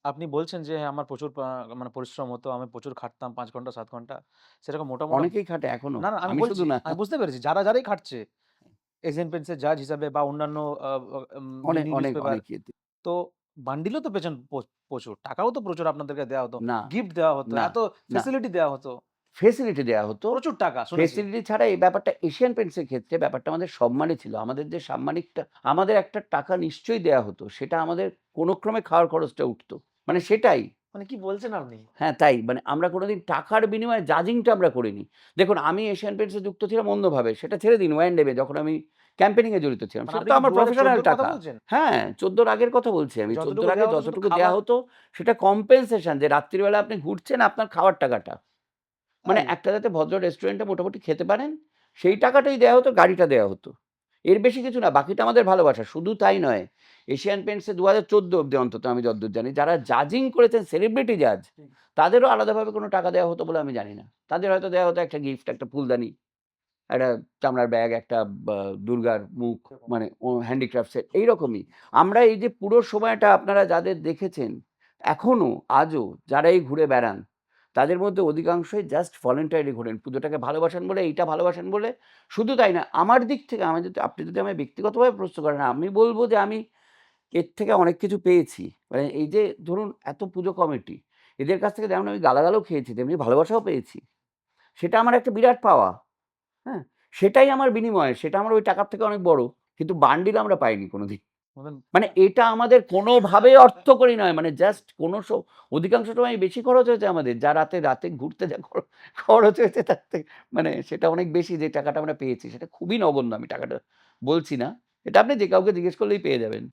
আপনি বলছেন যে হ্যাঁ, আমার প্রচুর মানে পরিশ্রম হতো। আমি প্রচুর খাটতাম ৫ ঘন্টা ৭ ঘন্টা। সেরকম মোটা অনেকেই খাটে এখনো। না, আমি আমি শুধু বলছি, না। আমি বুঝতে পেরেছি। যারাই খাটছে এশিয়ান পেইন্টস এর জাজ হিসাবে বা অন্যান্য আ আ অনেক, মিনি অনেক, নিউজপেপার। অনেক ইয়েতে। তো বান্ডিলও তো পেয়েছেন প্রচুর। টাকাও তো প্রচুর আপনাদেরকে দেয়া হতো। না, গিফট দেওয়া হতো। না, এত না। ফেসিলিটি দেওয়া হতো। ফেসিলিটি দেয়া হতো। প্রচুর টাকা শুনেছি। ফেসিলিটি ছাড়া এই ব্যাপারটা এশিয়ান পেইন্টস এর ক্ষেত্রে ব্যাপারটা আমাদের সম্মানী ছিল। আমাদের যে সাম্মানিকটা আমাদের একটা টাকা নিশ্চয়ই দেয়া হতো। সেটা আমাদের কোন ক্রমে খাওয়ার খরচটা উঠতো। মানে সেটাই। মানে কি বলছেন আপনি? হ্যাঁ, তাই। মানে আমরা কোনদিন টাকার বিনিময়ে জাজিংটা আমরা করিনি। দেখুন আমি এশিয়ান পেইন্টস এ যুক্ত ছিলাম অন্যভাবে। সেটা ছেড়ে দিন ওয়ানডেভে যখন আমি ক্যাম্পেইনিং এ জড়িত ছিলাম। মানে সেটা আপনি তো কি আমার প্রফেশনাল ২০১৪ র কথা টাকা। বলছেন? হ্যাঁ, ১৪ র আগের কথা বলছি আমি। ১৪ যতটুকু র আগে দেওয়া হতো শুধু যতটুকু দেয়া খাবার? হতো সেটা কম্পেনসেশন যে রাত্রিবেলা আপনি ঘুরছেন আপনার খাওয়ার টাকাটা। মানে তাই? একটা যাতে ভদ্র রেস্টুরেন্টে মোটামুটি খেতে পারেন, সেই টাকাটাই দেয়া হতো, গাড়িটা দেয়া হতো। এর বেশি কিছু না। বাকিটা আমাদের ভালোবাসা। শুধু তাই নয়, এশিয়ান পেইন্টস এ ২০১৪ অব্দি অন্তত আমি যতদূর জানি, যারা জাজিং করেছেন সেলিব্রিটি জাজ, ঠিক। তাদেরও আলাদাভাবে কোনো টাকা দেওয়া হতো বলে আমি জানি না। তাদের হয়তো দেয়া হতো একটা গিফট, একটা ফুলদানি, একটা চামড়ার ব্যাগ, একটা বা দুর্গার মুখ, এরকম। মানে হ্যান্ডিক্রাফটস এর এইরকমই। আমরা এই যে পুরো সময়টা আপনারা যাদের দেখেছেন, এখনো আজও যারা এই ঘুরে বেড়ান, তাদের মধ্যে অধিকাংশই জাস্ট ভলান্টারিলি ঘোরেন। পুজোটাকে ভালোবাসেন বলে, এইটা ভালোবাসেন বলে। শুধু তাই না, আমার দিক থেকে আপনি যদি আমায় ব্যক্তিগতভাবে প্রশ্ন করেন, আমি বলব যে আমি এর থেকে অনেক কিছু পেয়েছি। মানে এই যে ধরুন এত পুজো কমিটি, এদের কাছ থেকে যেমন আমি গালাগালও খেয়েছি, তেমনি ভালোবাসাও পেয়েছি। সেটা আমার একটা বিরাট পাওয়া। হ্যাঁ? সেটাই আমার বিনিময়। সেটা আমার ওই টাকার থেকে অনেক বড়। কিন্তু বান্ডিল আমরা পাইনি কোনদিন। বলেন মানে এটা আমাদের কোনোভাবেই অর্থকরী নয়। মানে জাস্ট কোনো অধিকাংশ সময় বেশি খরচ হয়েছে আমাদের। যা রাতে ঘুরতে যা খরচ হয়েছে তার থেকে, মানে সেটা অনেক বেশি যে টাকাটা আমরা পেয়েছি। সেটা খুবই নগণ্য, আমি টাকাটা বলছি না। এটা আপনি যে কাউকে জিজ্ঞেস করলেই পেয়ে যাবেন।